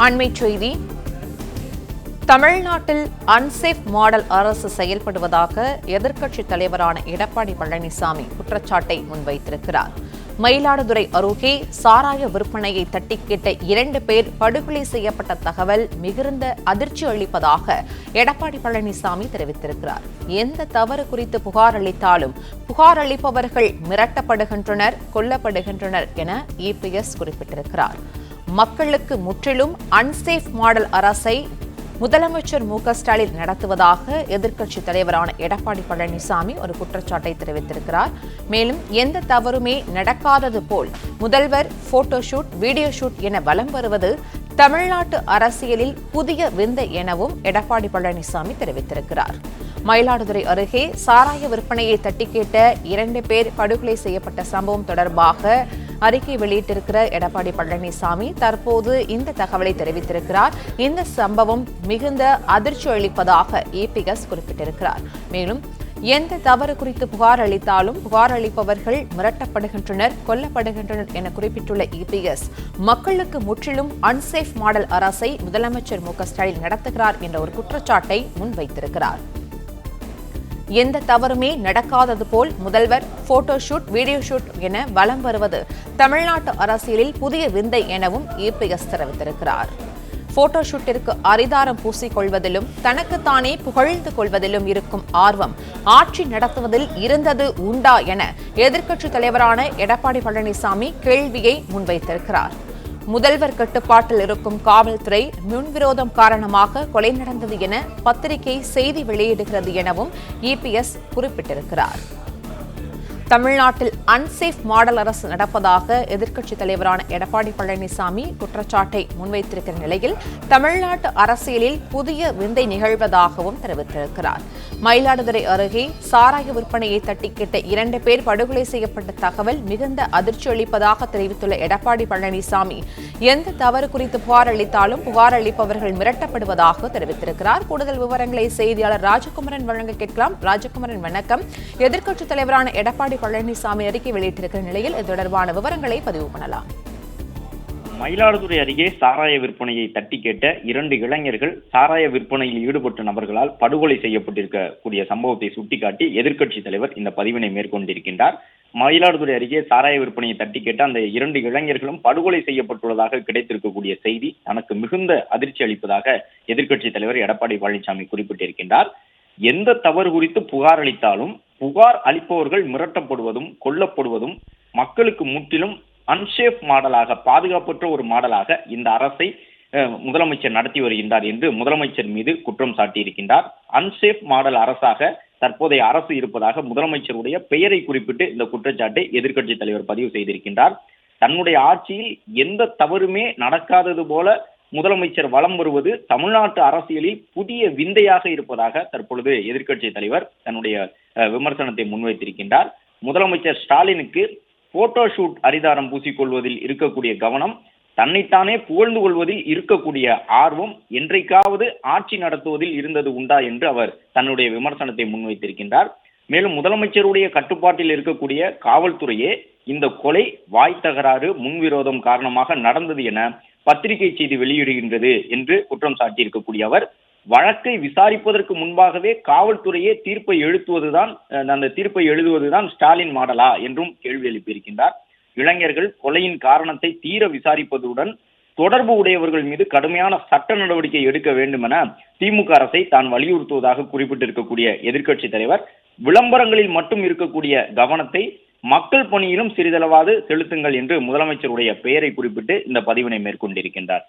அண்மைச் செய்தி. தமிழ்நாட்டில் unsafe model அரசு செயல்படுவதாக எதிர்க்கட்சித் தலைவரான எடப்பாடி பழனிசாமி குற்றச்சாட்டை முன்வைத்திருக்கிறார். மயிலாடுதுறை அருகே சாராய விற்பனையை தட்டி கேட்ட 2 பேர் படுகொலை செய்யப்பட்ட தகவல் மிகுந்த அதிர்ச்சி அளிப்பதாக எடப்பாடி பழனிசாமி தெரிவித்திருக்கிறார். எந்த தவறு குறித்து புகார் அளித்தாலும் புகார் அளிப்பவர்கள் மிரட்டப்படுகின்றனர், கொல்லப்படுகின்றனர் என இபிஎஸ் குறிப்பிட்டிருக்கிறார். மக்களுக்கு முற்றிலும் அன்சேஃப் மாடல் அரசை முதலமைச்சர் மு.க.ஸ்டாலின் நடத்துவதாக எதிர்க்கட்சித் தலைவரான எடப்பாடி பழனிசாமி ஒரு குற்றச்சாட்டை தெரிவித்திருக்கிறார். மேலும் எந்த தவறுமே நடக்காதது போல் முதல்வர் போட்டோ ஷூட், வீடியோ ஷூட் என வலம் வருவது தமிழ்நாட்டு அரசியலில் புதிய விந்தை எனவும் எடப்பாடி பழனிசாமி தெரிவித்திருக்கிறார். மயிலாடுதுறை அருகே சாராய விற்பனையை தட்டி கேட்ட 2 பேர் படுகொலை செய்யப்பட்ட சம்பவம் தொடர்பாக அறிக்கை வெளியிட்டிருக்கிற எடப்பாடி பழனிசாமி தற்போது இந்த தகவலை தெரிவித்திருக்கிறார். இந்த சம்பவம் மிகுந்த அதிர்ச்சி அளிப்பதாக இபிஎஸ் குறிப்பிட்டிருக்கிறார். மேலும் எந்த தவறு குறித்து புகார் அளித்தாலும் புகார் அளிப்பவர்கள் மிரட்டப்படுகின்றனர், கொல்லப்படுகின்றனர் என குறிப்பிட்டுள்ள இபிஎஸ் மக்களுக்கு முற்றிலும் அன்சேஃப் மாடல் அரசை முதலமைச்சர் மு.க.ஸ்டாலின் நடத்துகிறார் என்ற ஒரு குற்றச்சாட்டை முன்வைத்திருக்கிறார். எந்த தவறுமே நடக்காதது போல் முதல்வர் போட்டோ ஷூட், வீடியோ ஷூட் என வலம் வருவது தமிழ்நாட்டு அரசியலில் புதிய விந்தை எனவும் இபிஎஸ் தெரிவித்திருக்கிறார். போட்டோ ஷூட்டிற்கு அரிதாரம் பூசிக்கொள்வதிலும் தனக்குத்தானே புகழ்ந்து கொள்வதிலும் இருக்கும் ஆர்வம் ஆட்சி நடத்துவதில் இருந்தது உண்டா என எதிர்க்கட்சித் தலைவரான எடப்பாடி பழனிசாமி கேள்வியை முன்வைத்திருக்கிறார். முதல்வர் கட்டுப்பாட்டில் இருக்கும் காவல்துறை முன்விரோதம் காரணமாக கொலை நடந்தது என பத்திரிகை செய்தி வெளியிடுகிறது எனவும் இபிஎஸ் குறிப்பிட்டிருக்கிறார். தமிழ்நாட்டில் அன்சேஃப் மாடல் அரசு நடப்பதாக எதிர்க்கட்சித் தலைவரான எடப்பாடி பழனிசாமி குற்றச்சாட்டை முன்வைத்திருக்கிற நிலையில் தமிழ்நாட்டு அரசியலில் புதிய விந்தை நிகழ்வதாகவும் தெரிவித்திருக்கிறார். மயிலாடுதுறை அருகே சாராய விற்பனையை தட்டி கேட்ட 2 பேர் படுகொலை செய்யப்பட்ட தகவல் மிகுந்த அதிர்ச்சி அளிப்பதாக தெரிவித்துள்ள எடப்பாடி பழனிசாமி எந்த தவறு குறித்து புகார் அளித்தாலும் புகார் அளிப்பவர்கள் மிரட்டப்படுவதாக தெரிவித்திருக்கிறார். கூடுதல் விவரங்களை செய்தியாளர் ராஜகுமரன் வழங்க கேட்கலாம். ராஜகுமரன், வணக்கம். எதிர்க்கட்சித் தலைவரான எடப்பாடி பழனிசாமி அறிக்கை வெளியிட்டிருக்கிற நிலையில் இது தொடர்பான விவரங்களை பதிவு பண்ணலாம். மயிலாடுதுறை அருகே சாராய விற்பனையை தட்டி கேட்ட 2 இளைஞர்கள் சாராய விற்பனையில் ஈடுபட்ட நபர்களால் படுகொலை செய்யப்பட்டிருக்கக்கூடிய சம்பவத்தை சுட்டிக்காட்டி எதிர்க்கட்சித் தலைவர் இந்த பதிவினை மேற்கொண்டிருக்கின்றார். மயிலாடுதுறை அருகே சாராய விற்பனையை தட்டி கேட்ட அந்த 2 இளைஞர்களும் படுகொலை செய்யப்பட்டுள்ளதாக கிடைத்திருக்கக்கூடிய செய்தி தனக்கு மிகுந்த அதிர்ச்சி அளிப்பதாக எதிர்க்கட்சித் தலைவர் எடப்பாடி பழனிசாமி குறிப்பிட்டிருக்கின்றார். எந்த தவறு குறித்து புகார் அளித்தாலும் புகார் அளிப்பவர்கள் மிரட்டப்படுவதும் கொல்லப்படுவதும் மக்களுக்கு முற்றிலும் அன்சேஃப் மாடலாக, பாதுகாப்பற்ற ஒரு மாடலாக இந்த அரசை முதலமைச்சர் நடத்தி வருகின்றார் என்று முதலமைச்சர் மீது குற்றம் சாட்டியிருக்கின்றார். அன்சேஃப் மாடல் அரசாக தற்போதைய அரசு இருப்பதாக முதலமைச்சருடைய பெயரை குறிப்பிட்டு இந்த குற்றச்சாட்டை எதிர்க்கட்சித் தலைவர் பதிவு செய்திருக்கின்றார். தன்னுடைய ஆட்சியில் எந்த தவறுமே நடக்காதது போல முதலமைச்சர் வலம் வருவது தமிழ்நாட்டு அரசியலில் புதிய விந்தையாக இருப்பதாக தற்பொழுது எதிர்க்கட்சித் தலைவர் தன்னுடைய விமர்சனத்தை முன்வைத்திருக்கின்றார். முதலமைச்சர் ஸ்டாலினுக்கு போட்டோ ஷூட் அரிதாரம் பூசிக்கொள்வதில் இருக்கக்கூடிய கவனம், தன்னைத்தானே புகழ்ந்து கொள்வதில் இருக்கக்கூடிய ஆர்வம் என்றைக்காவது ஆட்சி நடத்துவதில் இருந்தது உண்டா என்று அவர் தன்னுடைய விமர்சனத்தை முன்வைத்திருக்கின்றார். மேலும் முதலமைச்சருடைய கட்டுப்பாட்டில் இருக்கக்கூடிய காவல்துறையே இந்த கொலை வாய் தகராறு, முன்விரோதம் காரணமாக நடந்தது என பத்திரிகை செய்தி வெளியிடுகின்றது என்று குற்றம் சாட்டியிருக்கக்கூடிய அவர், வழக்கை விசாரிப்பதற்கு முன்பாகவே காவல்துறையே அந்த தீர்ப்பை எழுதுவதுதான் ஸ்டாலின் மாடலா என்றும் கேள்வி எழுப்பியிருக்கின்றார். இளைஞர்கள் கொலையின் காரணத்தை தீர விசாரிப்பதுடன் தொடர்பு உடையவர்கள் மீது கடுமையான சட்ட நடவடிக்கை எடுக்க வேண்டும் என திமுக அரசை தான் வலியுறுத்துவதாக குறிப்பிட்டிருக்கக்கூடிய எதிர்க்கட்சித் தலைவர், விளம்பரங்களில் மட்டும் இருக்கக்கூடிய கவனத்தை மக்கள் பணியிலும் சிறிதளவாது செலுத்துங்கள் என்று முதலமைச்சருடைய பெயரை குறிப்பிட்டு இந்த பதிவினை மேற்கொண்டிருக்கின்றார்.